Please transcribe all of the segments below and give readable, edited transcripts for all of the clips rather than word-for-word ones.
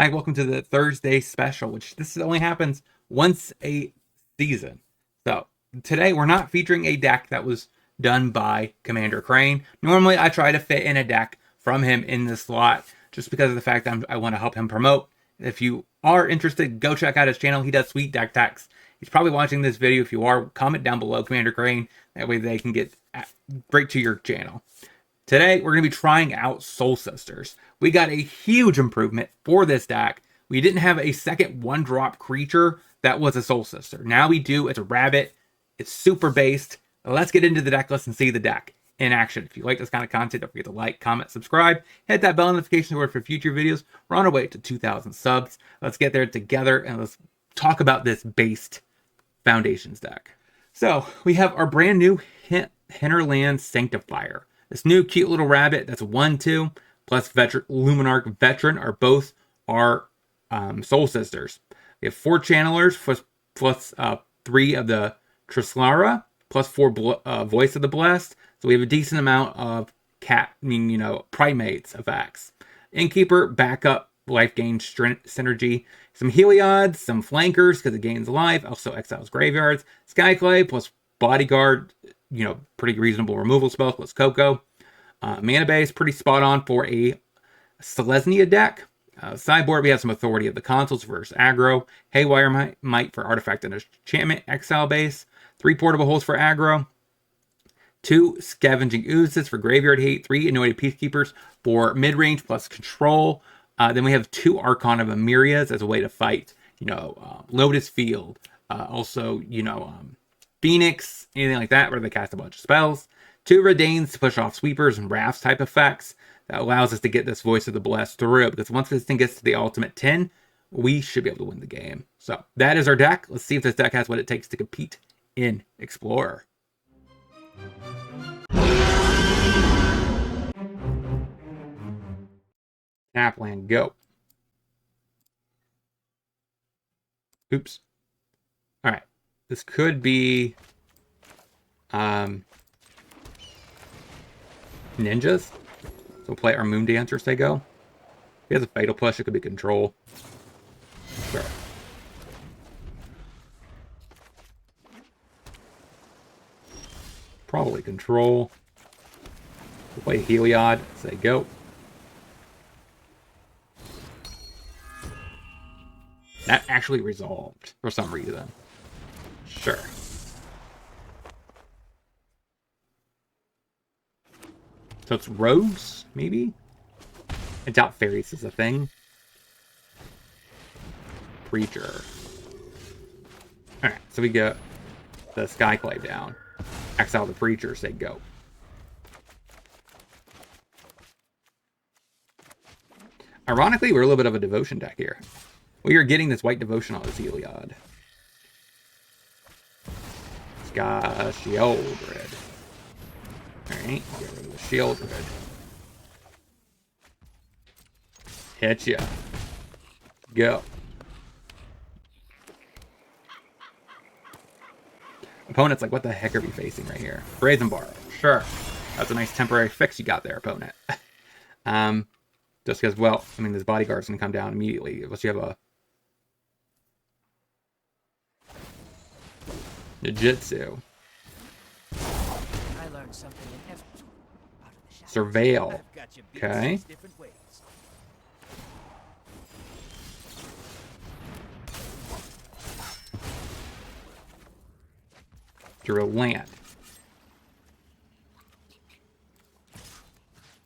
Hi, welcome to the Thursday special, which this only happens once a season. So today we're not featuring a deck that was done by Commander Crane. Normally I try to fit in a deck from him in this slot just because of the fact that I want to help him promote. If you are interested, go check out his channel. He does sweet deck techs. He's probably watching this video. If you are, comment down below Commander Crane. That way they can get right to your channel. Today, we're going to be trying out Soul Sisters. We got a huge improvement for this deck. We didn't have a second one-drop creature that was a Soul Sister. Now we do. It's a rabbit. It's super based. Let's get into the deck list and see the deck in action. If you like this kind of content, don't forget to like, comment, subscribe. Hit that bell notification word for future videos. We're on our way to 2,000 subs. Let's get there together and let's talk about this based Foundations deck. So, we have our brand new Hinterland Sanctifier. This new cute little rabbit that's a 1/2 plus Luminarch Veteran are both our Soul Sisters. We have 4 Channelers plus 3 of the Trislara plus 4 Voice of the Blessed. So we have a decent amount of primates effects. Innkeeper, backup, life gain, synergy. Some Heliod, some Flankers because it gains life. Also exiles graveyards. Skyclave plus Bodyguard. Pretty reasonable removal spells plus Coco. Mana base, pretty spot on for a Selesnya deck. Sideboard, we have some Authority of the Consuls versus aggro. Haywire Might for artifact and enchantment exile base. 3 portable holes for aggro. 2 Scavenging Oozes for graveyard hate. 3 Anointed Peacekeepers for mid-range plus control. Then we have 2 Archon of Amirias as a way to fight, Lotus Field. Also, Phoenix, anything like that, where they cast a bunch of spells. 2 Redains to push off sweepers and rafts type effects. That allows us to get this Voice of the Blessed through, because once this thing gets to the ultimate 10, we should be able to win the game. So that is our deck. Let's see if this deck has what it takes to compete in Explorer. Tap land, go. Oops. All right. This could be ninjas. So we'll play our Moon Dancers, they go. If he has a Fatal Push, it could be control. Sure. Probably control. We'll play Heliod, say go. That actually resolved for some reason. Sure. So it's rogues, maybe? I doubt fairies is a thing. Preacher. Alright, so we get the Skyclave down. Exile the Preacher, say go. Ironically, we're a little bit of a devotion deck here. We are getting this white devotion on this Heliod. Shieldred. Alright, get rid of the Shieldred. Hit ya. Go. Opponent's like, what the heck are we facing right here? Brazen Bar. Sure. That's a nice temporary fix you got there, opponent. Just because, well, this bodyguard's going to come down immediately. Unless you have a Ninjutsu. I learned something Surveil. Okay. Drew a land.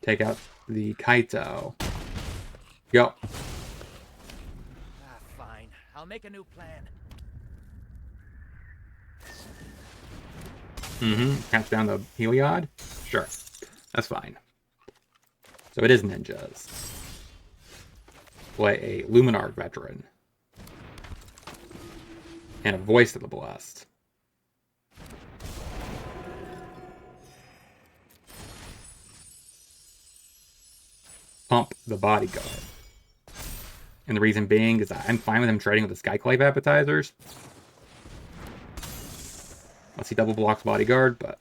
Take out the Kaito. Go. Fine. I'll make a new plan. Catch down the Heliod? Sure. That's fine. So it is ninjas. Play a Luminarch Veteran. And a Voice of the Blessed. Pump the Bodyguard. And the reason being is I'm fine with him trading with the Skyclave appetizers. Unless he double blocks Bodyguard, but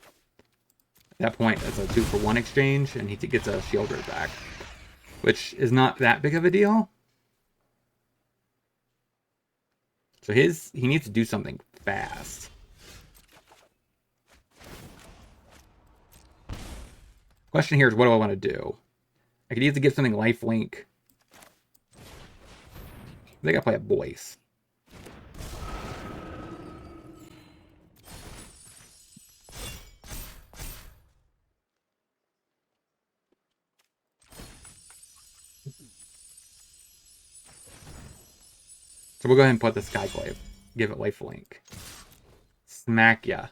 at that point, it's a 2-for-1 exchange, and he gets a Shieldred back, which is not that big of a deal. So he needs to do something fast. Question here is, what do I want to do? I could either give something lifelink. I think I play a voice. So we'll go ahead and put the Skyclave. Give it lifelink. Smack ya.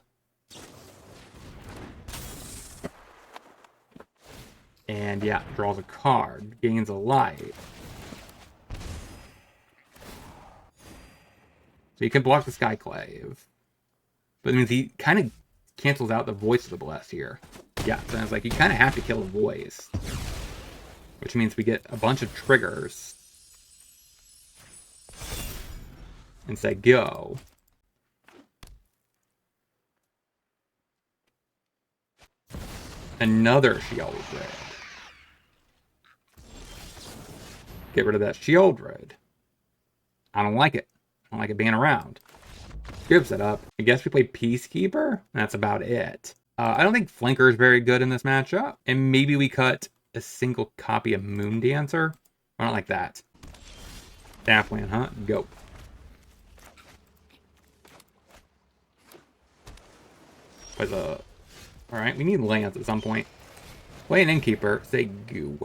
And yeah, draws a card. Gains a life. So you can block the Skyclave. But it means he kind of cancels out the Voice of the Blessed here. Yeah, so it's like you kind of have to kill a Voice. Which means we get a bunch of triggers. And say go. Another Shieldred. Get rid of that Shieldred. I don't like it. I don't like it being around. Gives it up. I guess we play Peacekeeper. That's about it. I don't think Flanker is very good in this matchup. And maybe we cut a single copy of Moondancer. I don't like that. Tapland, huh? Go. Alright, we need lands at some point. Play an Innkeeper, say goo.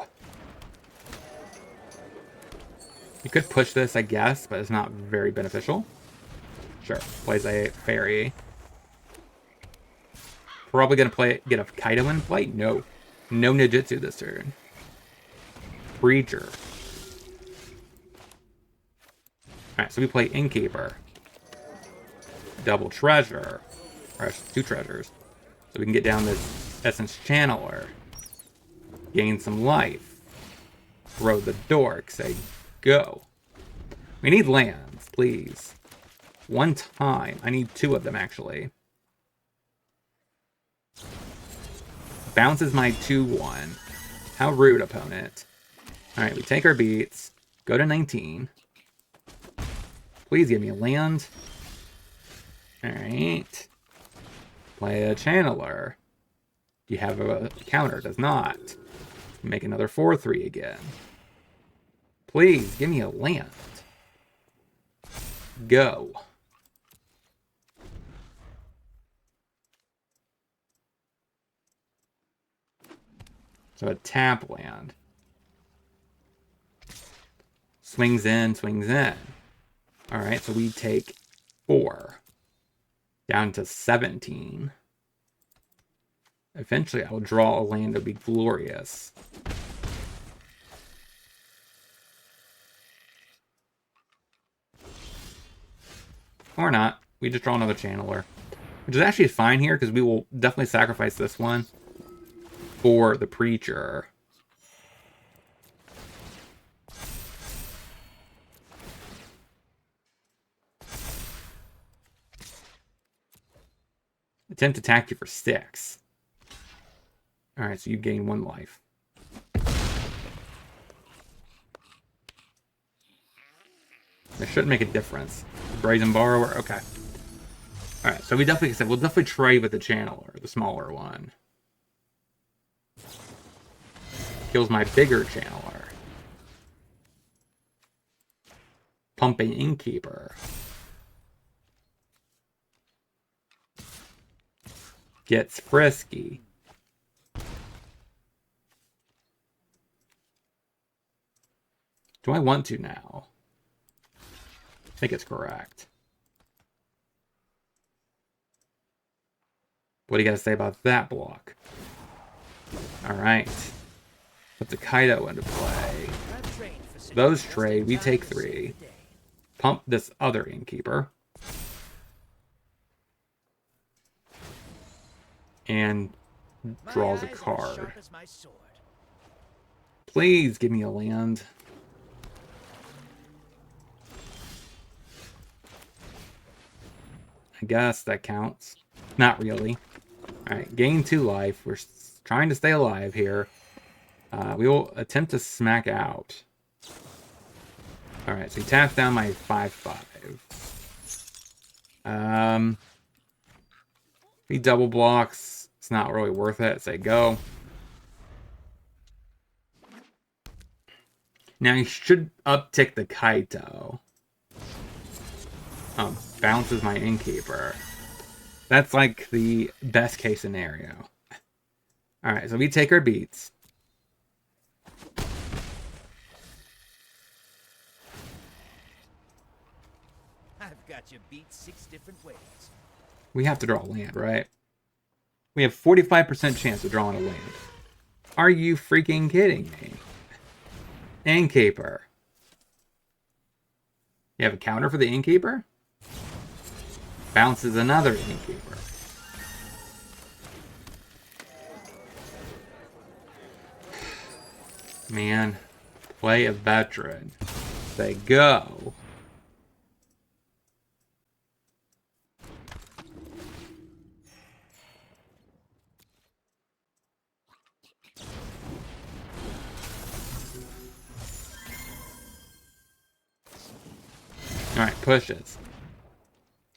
You could push this, I guess, but it's not very beneficial. Sure, plays a Fairy. Probably gonna get a Kaido in play? No. No Ninjutsu this turn. Preacher. Alright, so we play Innkeeper. Double Treasure. Or 2 treasures. So we can get down this Essence Channeler. Gain some life. Throw the dork. Say go. We need lands, please. One time. I need 2 of them, actually. Bounces my 2-1. How rude, opponent. Alright, we take our beats. Go to 19. Please give me a land. Alright. Play a Channeler. Do you have a counter? Does not. Make another 4-3 again. Please, give me a land. Go. So a tap land. Swings in, swings in. Alright, so we take 4. Down to 17. Eventually, I will draw a land that would be glorious. Or not. We just draw another Channeler. Which is actually fine here, because we will definitely sacrifice this one for the Preacher. Attempt to attack you for 6. Alright, so you gain 1 life. That shouldn't make a difference. Brazen Borrower, okay. Alright, so we'll definitely trade with the Channeler, the smaller one. Kills my bigger Channeler. Pumping Innkeeper. Gets frisky. Do I want to now? I think it's correct. What do you got to say about that block? Alright. Put the Kaido into play. Those trade. We take 3. Pump this other Innkeeper. And draws a card. Please give me a land. I guess that counts. Not really. Alright, gain 2 life. We're trying to stay alive here. We will attempt to smack out. Alright, so he taps down my 5/5. He double blocks. It's not really worth it. Say go. Now he should uptick the Kaito. Bounces my innkeeper. That's like the best case scenario. Alright, so we take our beats. I've got you beat 6 different ways. We have to draw a land, right? We have 45% chance of drawing a land. Are you freaking kidding me? Innkeeper. You have a counter for the innkeeper? Bounces another innkeeper. Man, play a veteran. Say go. Alright, pushes.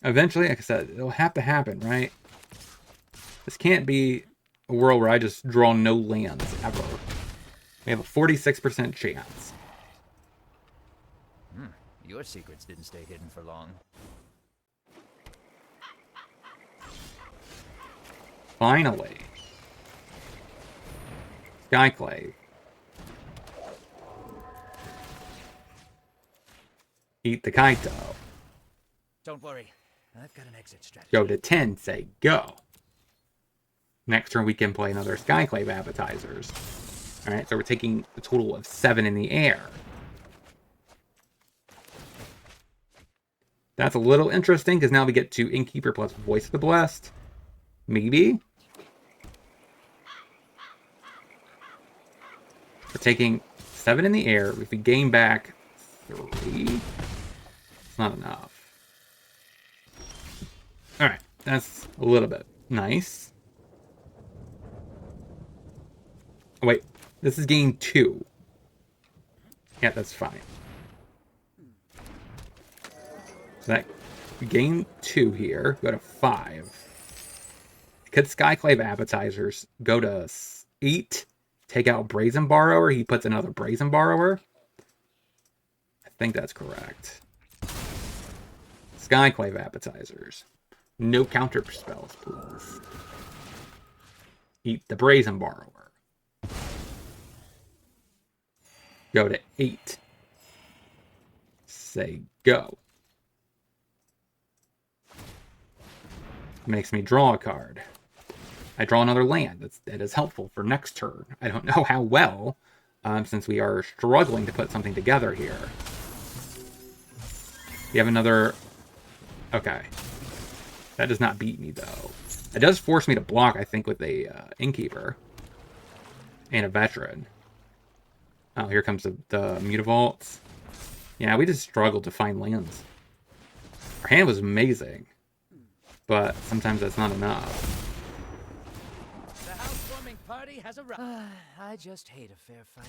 Eventually, like I said, it'll have to happen, right? This can't be a world where I just draw no lands ever. We have a 46% chance. Your secrets didn't stay hidden for long. Finally. Skyclave. Eat the Kaito. Don't worry, I've got an exit strategy. Go to 10, say go. Next turn we can play another Skyclave appetizers. Alright, so we're taking a total of 7 in the air. That's a little interesting, because now we get 2 Innkeeper plus Voice of the Blessed. Maybe. We're taking 7 in the air. If we gain back 3, it's not enough. Alright, that's a little bit nice. Oh, wait, this is gain 2. Yeah, that's fine. So that we gain 2 here, go to 5. Could Skyclave appetizers go to 8? Take out Brazen Borrower. He puts another Brazen Borrower. I think that's correct. Skyclave appetizers. No counter spells, please. Eat the Brazen Borrower. Go to 8. Say go. Makes me draw a card. I draw another land. That is helpful for next turn. I don't know how well, since we are struggling to put something together here. You have another... Okay. That does not beat me, though. It does force me to block, I think, with a Innkeeper. And a Veteran. Oh, here comes the Mutavaults. Yeah, we just struggled to find lands. Our hand was amazing. But sometimes that's not enough. The housewarming party has arrived. I just hate a fair fight.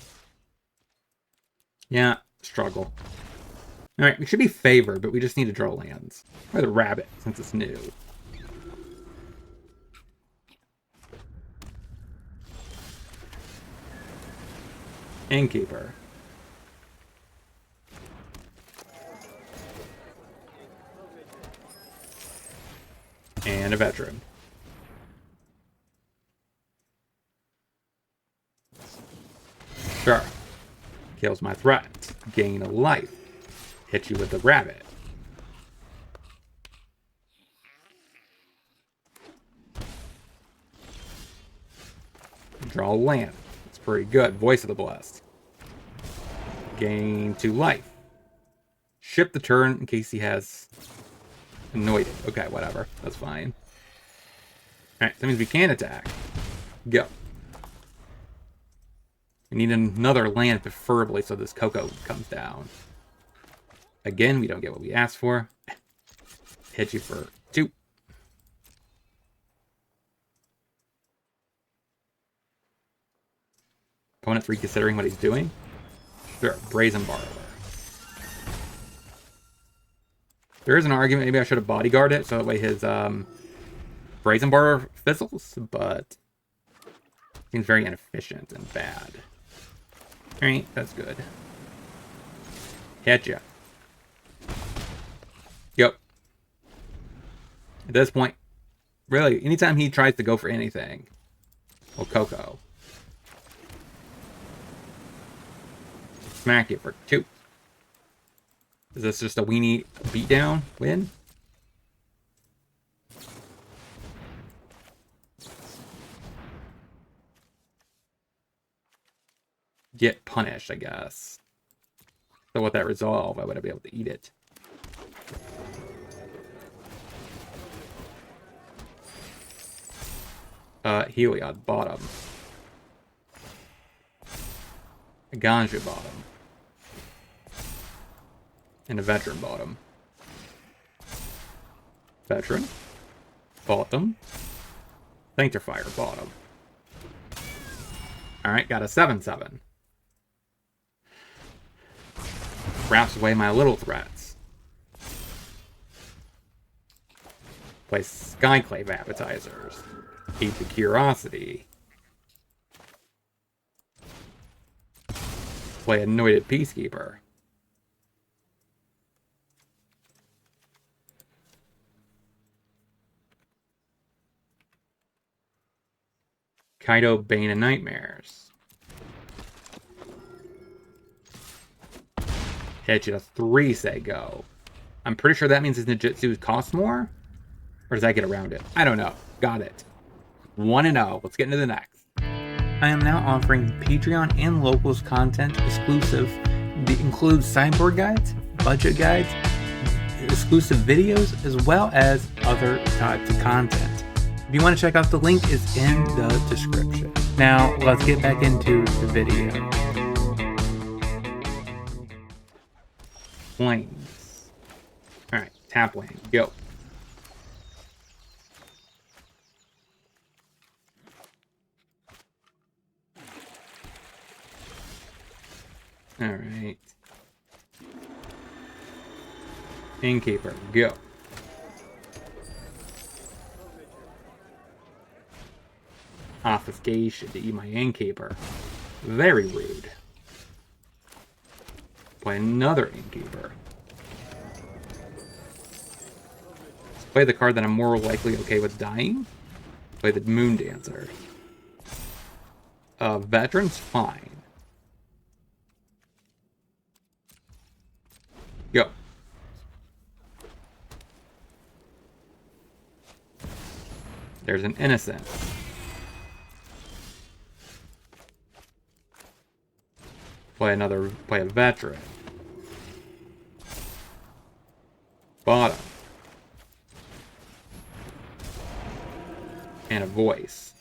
Yeah, struggle. Alright, we should be favored, but we just need to draw lands. Or the rabbit, since it's new. Innkeeper. And a veteran. Sure. Kills my threat. Gain a life. Hit you with the rabbit. Draw a land. It's pretty good. Voice of the Blessed. Gain 2 life. Ship the turn in case he has annoyed it. Okay, whatever. That's fine. Alright, so that means we can attack. Go. We need another land, preferably, so this Coco comes down. Again, we don't get what we asked for. Hit you for 2. Opponent's reconsidering what he's doing. Sure, Brazen Borrower. There is an argument maybe I should have bodyguarded it so that way his brazen bar fizzles, but seems very inefficient and bad. Alright, that's good. Hit ya. Yep. At this point, really, anytime he tries to go for anything, well, Coco. Smack it for 2. Is this just a weenie beatdown win? Get punished, I guess. So with that resolve, I would be able to eat it. Heliod bottom. A Ganju bottom. And a veteran bottom. Veteran. Bottom. Sanctifier bottom. Alright, got a 7/7. Wraps away my little threats. Play Skyclave appetizers. Eat the curiosity. Play Anointed Peacekeeper. Kaido Bane of Nightmares. Hit you to 3, say go. I'm pretty sure that means his ninjutsu costs more? Or does that get around it? I don't know. Got it. 1-0. Let's get into the next. I am now offering Patreon and locals content exclusive. That includes sideboard guides, budget guides, exclusive videos, as well as other types of content. If you want to check out the link, is in the description. Now, let's get back into the video. Planes. Alright, tap lane, go. Alright. Innkeeper, go. Obfuscation to eat my innkeeper. Very rude. Play another innkeeper. Let's play the card that I'm more likely okay with dying. Play the Moon Dancer. Veteran's fine. Go. There's an innocent. Play a veteran. Bottom. And a voice.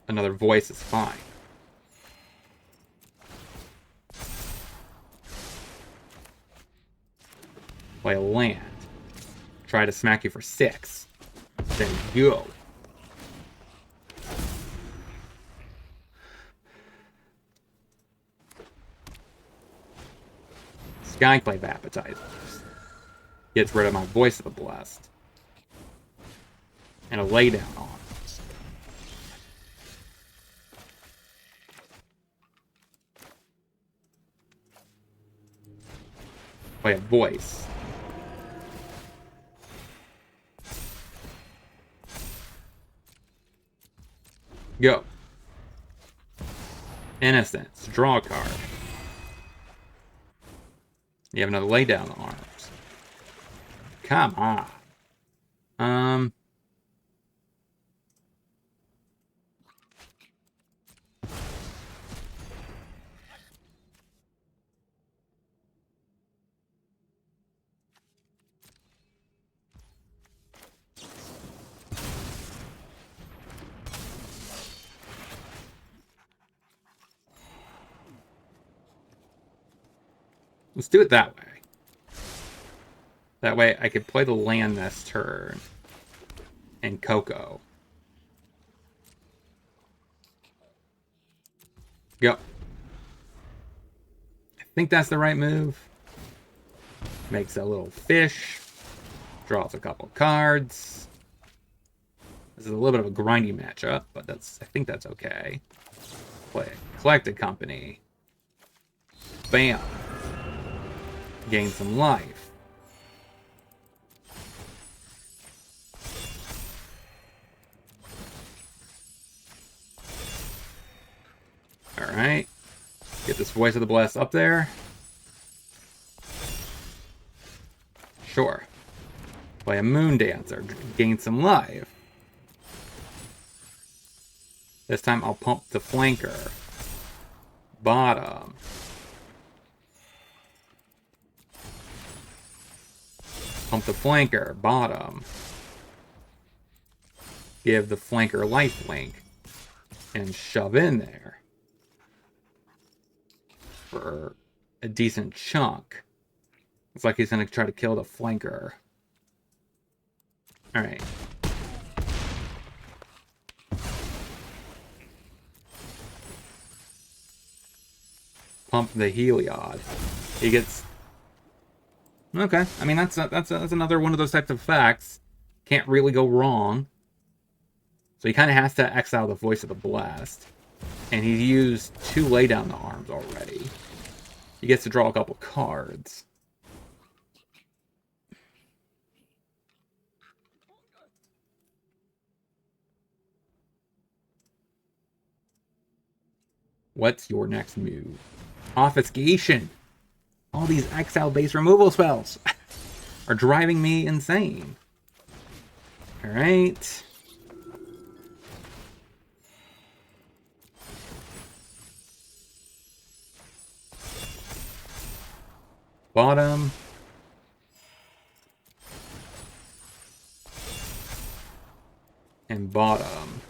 Another voice is fine. Play a land. Try to smack you for 6. There you go. Skyclave appetizers. Gets rid of my Voice of the Blessed. And a laydown arms. Play a voice. Go. Innocence. Draw a card. You have another laydown arms. Come on. Let's do it that way. That way I could play the land this turn. And Coco. Go. I think that's the right move. Makes a little fish. Draws a couple cards. This is a little bit of a grindy matchup, but I think that's okay. Play Collected Company. Bam. Gain some life. Alright. Get this Voice of the Blessed up there. Sure. Play a Moon Dancer. Gain some life. This time I'll pump the Flanker. Bottom. Pump the Flanker. Bottom. Give the Flanker lifelink. And shove in there. For a decent chunk. Looks like he's going to try to kill the Flanker. Alright. Pump the Heliod. He gets... Okay, I mean, that's another one of those types of effects. Can't really go wrong. So he kind of has to exile the Voice of the Blast. And he's used 2 lay down the arms already. He gets to draw a couple cards. What's your next move? Obfuscation. All these exile-based removal spells are driving me insane. Alright. Bottom. And bottom.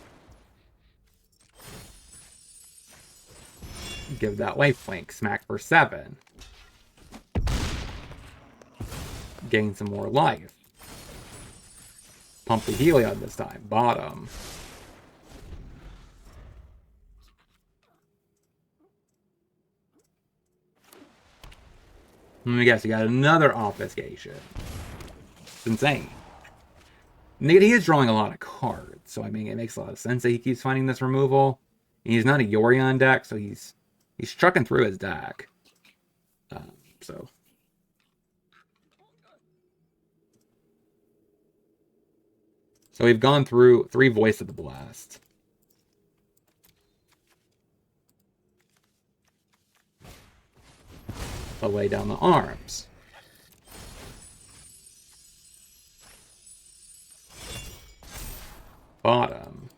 Give that lifelink. Smack for 7. Gain some more life. Pump the Heliod this time. Bottom. Let me guess, you got another Obfuscation. It's insane. And he is drawing a lot of cards, so I mean, it makes a lot of sense that he keeps finding this removal. And he's not a Yorion deck, so he's trucking through his deck. So we've gone through 3 Voice of the Blast. I'll lay down the arms. Bottom.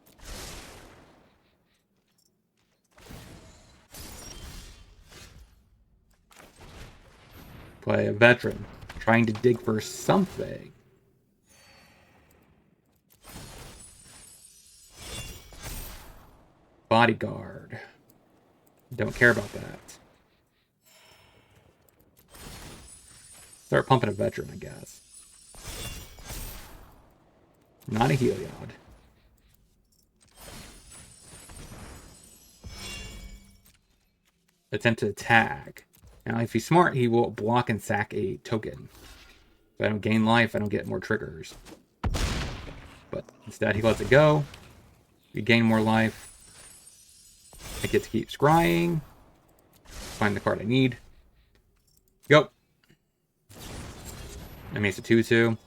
Play a veteran, trying to dig for something. Bodyguard. Don't care about that. Start pumping a veteran, I guess. Not a Heliod. Attempt to attack. Now, if he's smart, he will block and sack a token. If I don't gain life, I don't get more triggers. But instead, he lets it go. We gain more life. I get to keep scrying. Find the card I need. Go. That makes it 2-2.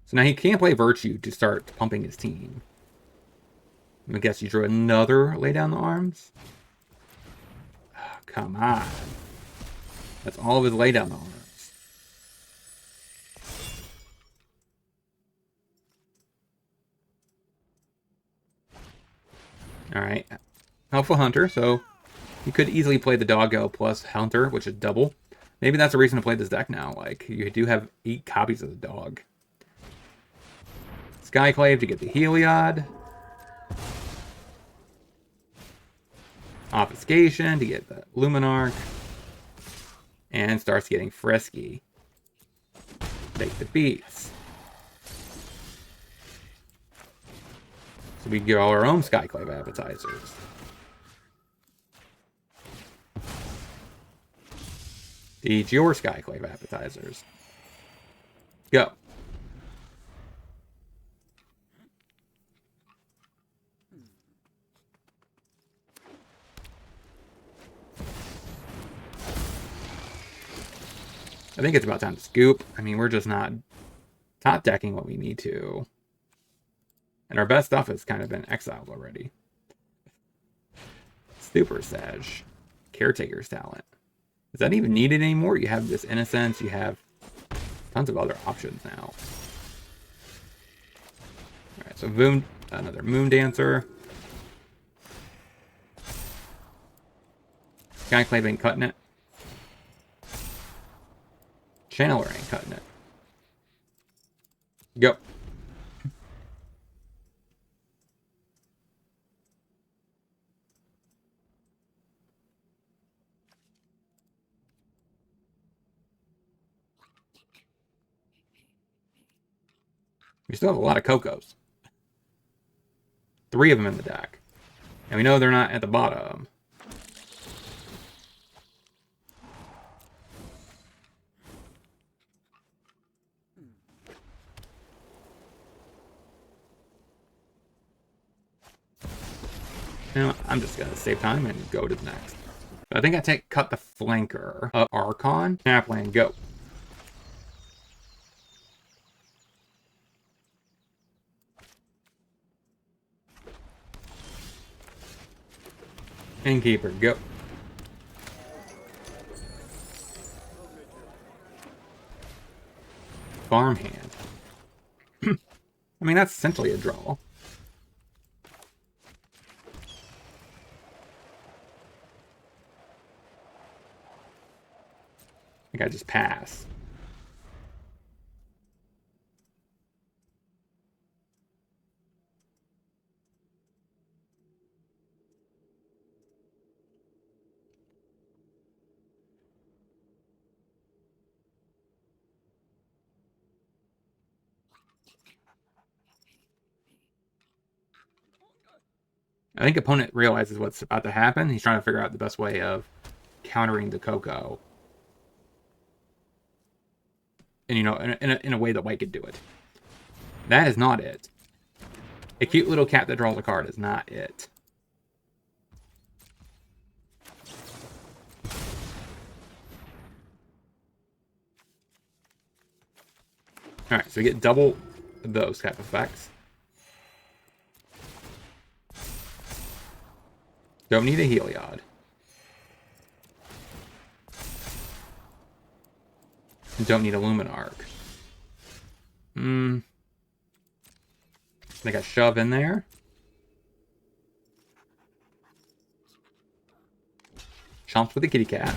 So now he can't play Virtue to start pumping his team. I guess you drew another lay down the arms? Oh, come on. That's all of his lay down the arms. Alright. Helpful Hunter, so you could easily play the Doggo plus Hunter, which is double. Maybe that's a reason to play this deck now. Like, you do have 8 copies of the dog. Skyclave to get the Heliod. Obfuscation to get the Luminarch. And starts getting frisky. Take the beats. So we get all our own Skyclave appetizers. Eat your Skyclave appetizers. Go. I think it's about time to scoop. I mean, we're just not top decking what we need to. And our best stuff has kind of been exiled already. Super Sage. Caretaker's Talent. Is that even needed anymore? You have this Innocence. You have tons of other options now. Alright, so Boom, another Moon Dancer. Skyclave ain't cutting it. Channeler ain't cutting it. Go. We still have a lot of Cocos. 3 of them in the deck. And we know they're not at the bottom. You know, I'm just going to save time and go to the next. I think I cut the flanker of Archon. Snapland, go. Innkeeper, go. Farmhand. I mean, that's essentially a draw. I think I just pass. I think opponent realizes what's about to happen. He's trying to figure out the best way of countering the Coco. And, you know, in a way that White could do it. That is not it. A cute little cat that draws a card is not it. Alright, so we get double those type of effects. Don't need a Heliod. Don't need a Luminarch. I think I shove in there. Chomps with a kitty cat.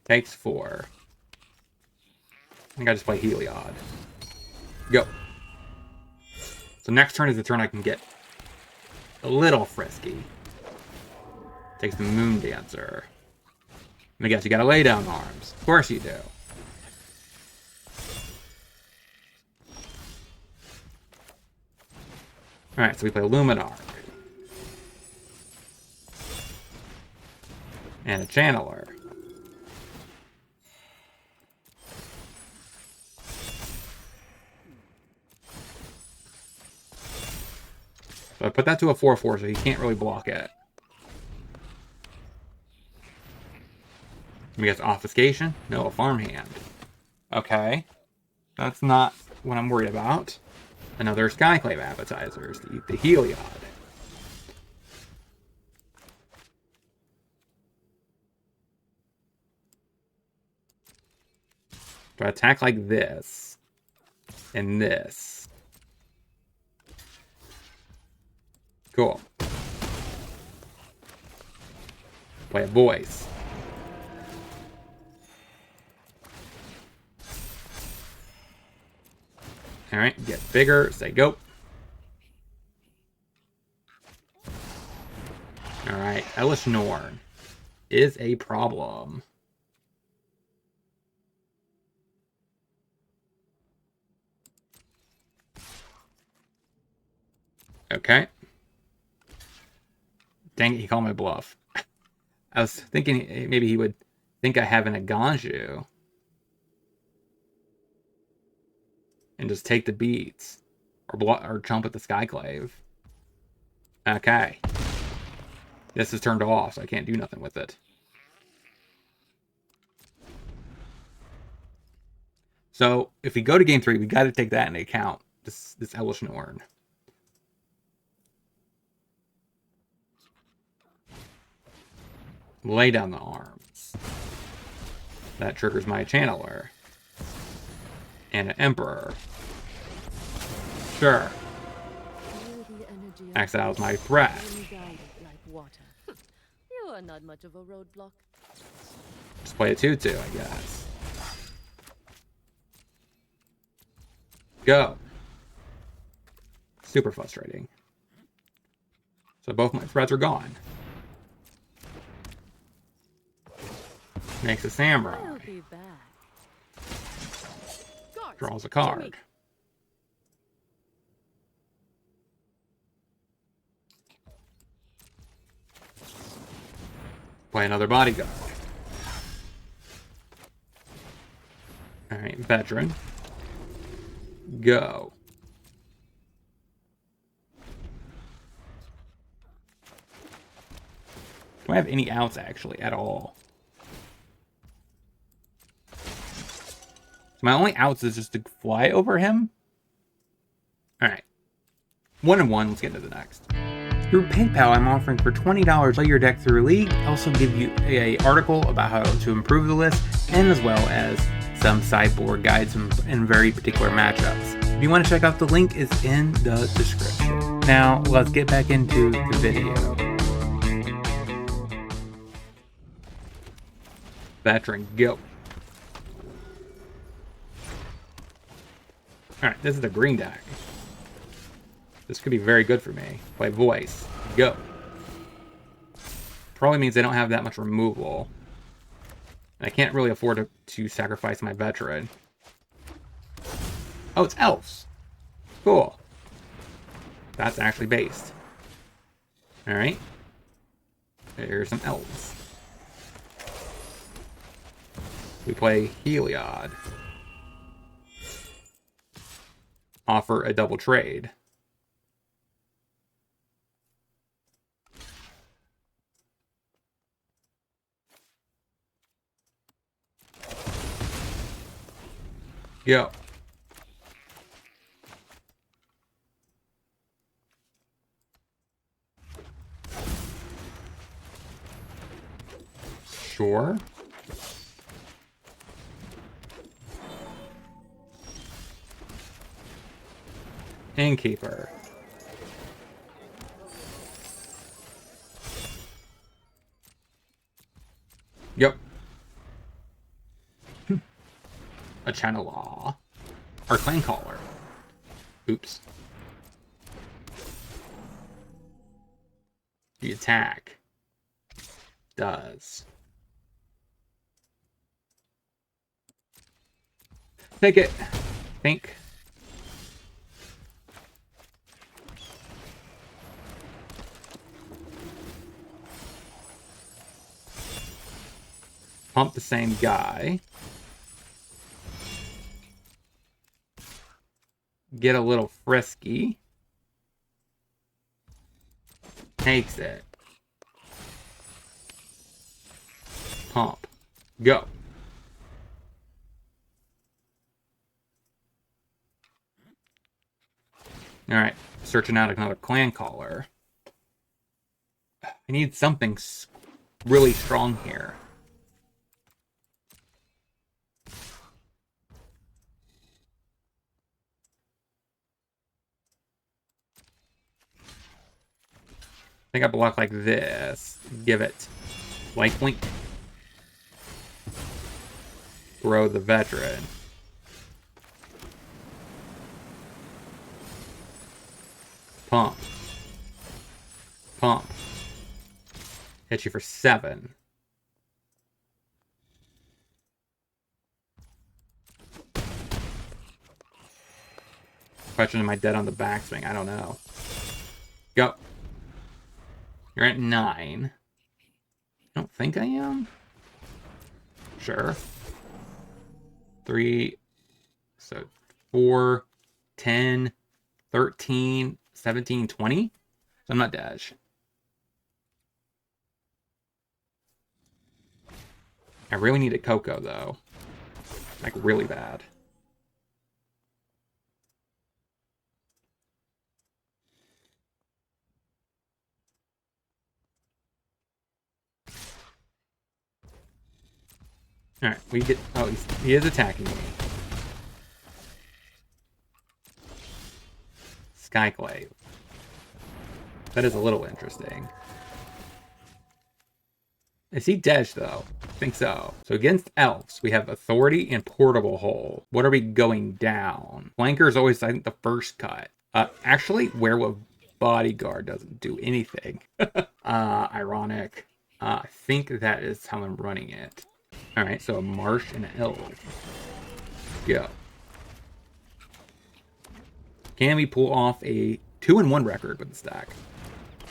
Takes 4. I think I just play Heliod. Go. So next turn is the turn I can get a little frisky. Takes the Moon Dancer. And I guess you gotta lay down arms. Of course you do. Alright, so we play Luminarch. And a Channeler. So I put that to a 4/4, so he can't really block it. We got Obfuscation? No, a Farmhand. Okay. That's not what I'm worried about. Another Skyclave appetizers to eat the Heliod. Do I attack like this? And this? Cool. Play a voice. Alright, get bigger, say go. Alright, Elish Norn is a problem. Okay. Dang it, he called my bluff. I was thinking maybe he would think I have an Aganju and just take the beats or jump at the Skyclave. Okay. This is turned off, so I can't do nothing with it. So if we go to game 3, we got to take that into account. This Elvish Norn. Lay down the arms. That triggers my Channeler. And an Emperor. Sure. Exiles my threat. You are not much of a roadblock. Just play a 2-2, I guess. Go. Super frustrating. So both my threats are gone. Makes a samurai. I'll be back. Draws a card. Play another bodyguard. Alright, veteran. Go. Do I have any outs actually at all? So my only outs is just to fly over him? Alright. 1 and 1, let's get to the next. Through PayPal, I'm offering for $20 play your deck through League. I also give you an article about how to improve the list, and as well as some sideboard guides in very particular matchups. If you want to check out the link, it's in the description. Now, let's get back into the video. Veteran, go. Alright, this is the green deck. This could be very good for me. Play voice. Go. Probably means I don't have that much removal. And I can't really afford to sacrifice my veteran. Oh, it's elves. Cool. That's actually based. Alright. Here's some elves. We play Heliod. Offer a double trade. Go. Sure. Innkeeper. Yep. A Channeler. Or Clan Caller. Oops. The attack does. Take it. Think. Pump the same guy. Get a little frisky. Takes it. Pump. Go. Alright. Searching out another clan caller. I need something really strong here. I think I block like this. Give it lifelink. Throw the veteran. Pump. Pump. Hit you for 7. Question, am I dead on the backswing? I don't know. Go. You're at 9. I don't think I am. Sure. 3. So 4, 10, 13, 17, 20. So I'm not dash. I really need a Coco though. Like really bad. Alright, we get... Oh, he is attacking me. Skyclave. That is a little interesting. Is he Dej, though? I think so. So against elves, we have Authority and Portable Hole. What are we going down? Flanker is always, I think, the first cut. Actually, Werewolf Bodyguard doesn't do anything. Ironic. I think that is how I'm running it. Alright, so a Marsh and an Elf. Go. Can we pull off a 2-in-1 record with the stack?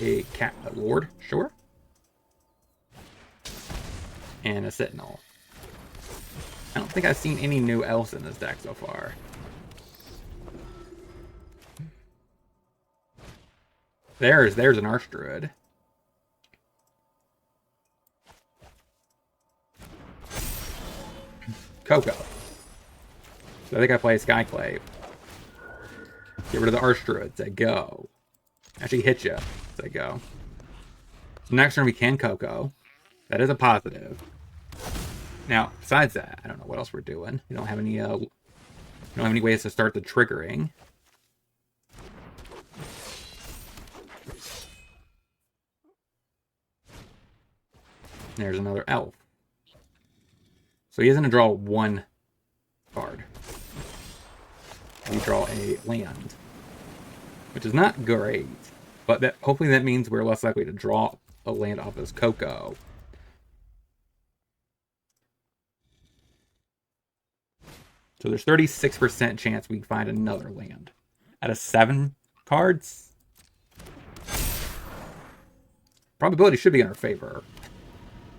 A Lord? Sure. And a Sentinel. I don't think I've seen any new elves in this deck so far. There's an Archdruid. Coco. So I think I play Skyclave. Get rid of the Archdruid. Say go. Actually hit you. Say go. So next turn we can Coco. That is a positive. Now, besides that, I don't know what else we're doing. We don't have any ways to start the triggering. There's another elf. So he is going to draw 1 card. We draw a land, which is not great, but hopefully that means we're less likely to draw a land off his Coco. So there's 36% chance we find another land. Out of 7 cards, probability should be in our favor,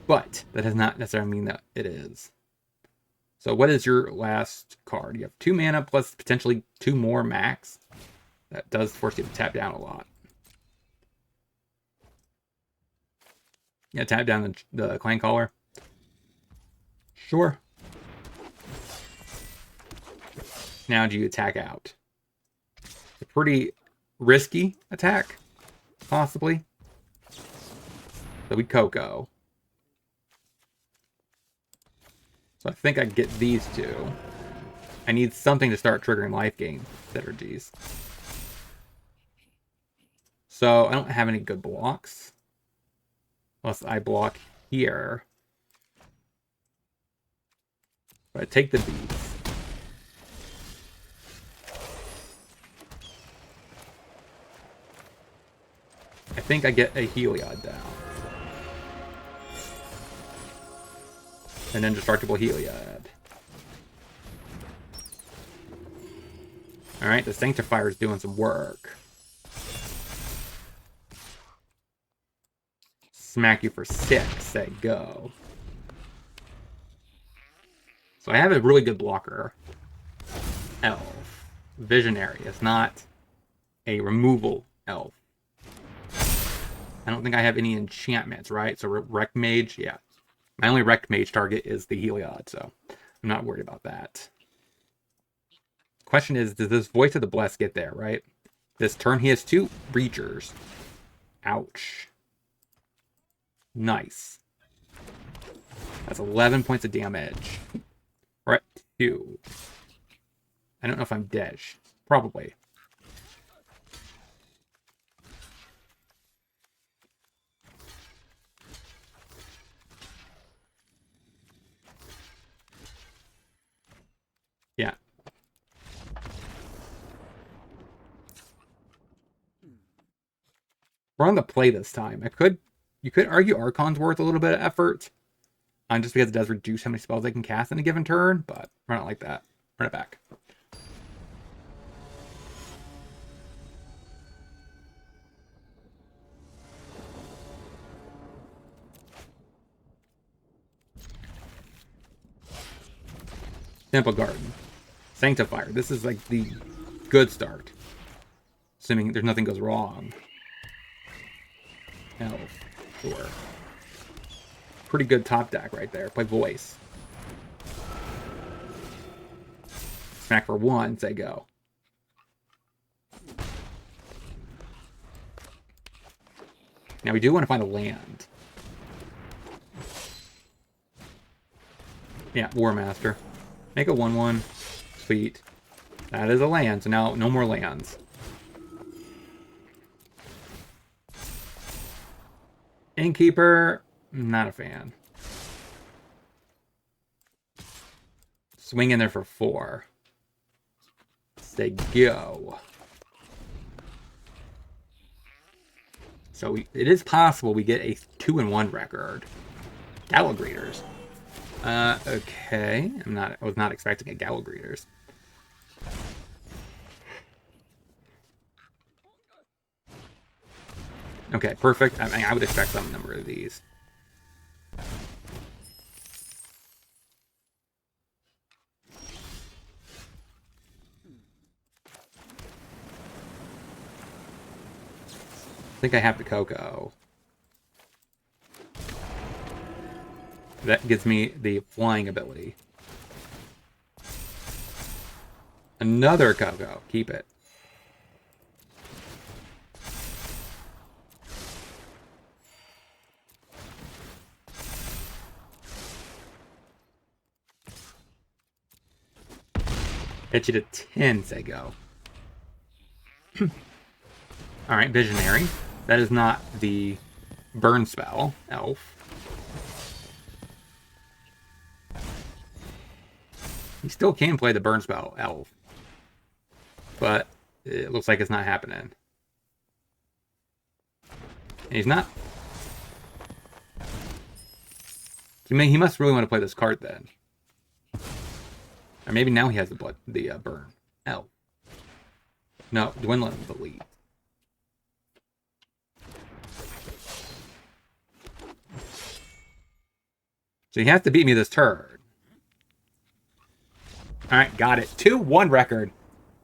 but that does not necessarily mean that it is. So what is your last card? You have 2 mana plus potentially 2 more max. That does force you to tap down a lot. Yeah, tap down the Clan Caller. Sure. Now do you attack out? It's a pretty risky attack, possibly. So we Coco. So I think I get these 2. I need something to start triggering life gain synergies. So I don't have any good blocks. Unless I block here. But I take the beats. I think I get a Heliod down. And indestructible Heliod. Alright, the Sanctifier is doing some work. Smack you for 6, say go. So I have a really good blocker. Elf. Visionary is not a removal elf. I don't think I have any enchantments, right? So Wreck Mage, yeah. My only Wreck Mage target is the Heliod, so I'm not worried about that. Question is, does this Voice of the Blessed get there, right? This turn he has 2 Breachers. Ouch. Nice. That's 11 points of damage. We're at 2. I don't know if I'm Dej. Probably. Yeah. We're on the play this time. You could argue Archon's worth a little bit of effort. Just because it does reduce how many spells they can cast in a given turn, but we're not like that. Run it back. Temple Garden, Sanctifier. This is like the good start, assuming there's nothing goes wrong. Elf, sure. Pretty good top deck right there. Play Voice. Smack for 1, say go. Now we do want to find a land. Yeah, War Master. Make a 1/1. Sweet. That is a land, so now no more lands. Innkeeper, not a fan. Swing in there for 4. Say go. So it is possible we get a 2-1 record. Gallo Greeters. Okay. I was not expecting a Gallo Greeters. Okay, perfect. I mean, I would expect some number of these. I think I have the Coco. That gives me the flying ability. Another Coco. Keep it. Get you to 10, say go. Alright, Visionary. That is not the burn spell, Elf. He still can play the burn spell, Elf. But it looks like it's not happening. And he's not... He must really want to play this card then. Or maybe now he has the burn. Elf. No, Dwindling the lead. So he has to beat me this turn. Alright, got it. 2-1 record.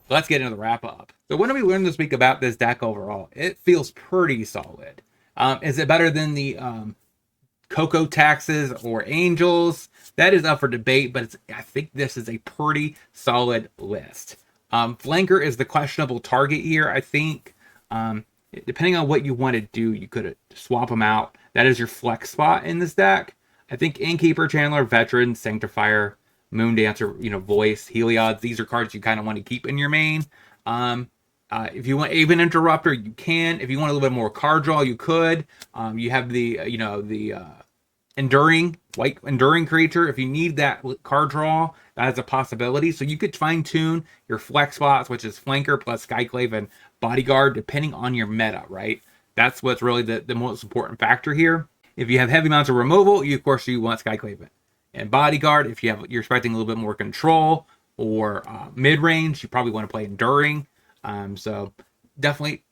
Let's get into the wrap-up. So what did we learn this week about this deck overall? It feels pretty solid. Is it better than the Coco Taxes or Angels? That is up for debate, but I think this is a pretty solid list. Flanker is the questionable target here, I think. Depending on what you want to do, you could swap them out. That is your flex spot in this deck. I think Innkeeper, Chandler, Veteran, Sanctifier, Moondancer, Voice, Heliod, these are cards you kind of want to keep in your main. If you want Aven Interrupter, you can. If you want a little bit more card draw, you could. You have the, white enduring creature. If you need that card draw, that is a possibility. So you could fine tune your flex spots, which is Flanker plus Skyclave and Bodyguard, depending on your meta, right? That's what's really the most important factor here. If you have heavy amounts of removal, of course you want Skyclave and Bodyguard. If you're expecting a little bit more control or mid-range, you probably want to play Enduring. So definitely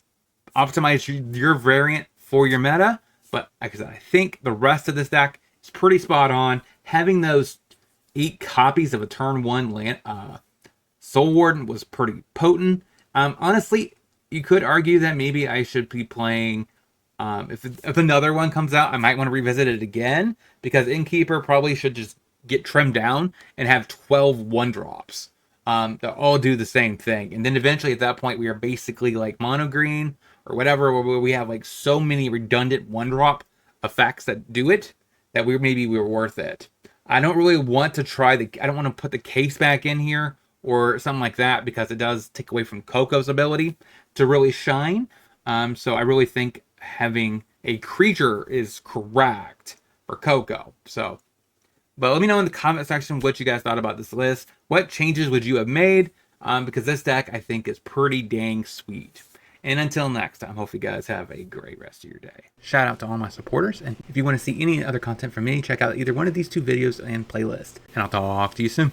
optimize your variant for your meta. But like I said, I think the rest of this deck is pretty spot on. Having those 8 copies of a turn 1 land, Soul Warden was pretty potent. Honestly, you could argue that maybe I should be playing... if another one comes out, I might want to revisit it again, because Innkeeper probably should just get trimmed down and have 12 1-drops. They'll all do the same thing. And then eventually at that point, we are basically like mono green or whatever, where we have like so many redundant 1-drop effects that do it, that maybe we're worth it. I don't really want to I don't want to put the case back in here or something like that, because it does take away from Coco's ability to really shine. So I really think having a creature is correct for Coco. So, but let me know in the comment section what you guys thought about this list. What changes would you have made? Because this deck, I think, is pretty dang sweet. And until next time, hope you guys have a great rest of your day. Shout out to all my supporters. And if you want to see any other content from me, check out either one of these 2 videos and playlist. And I'll talk to you soon.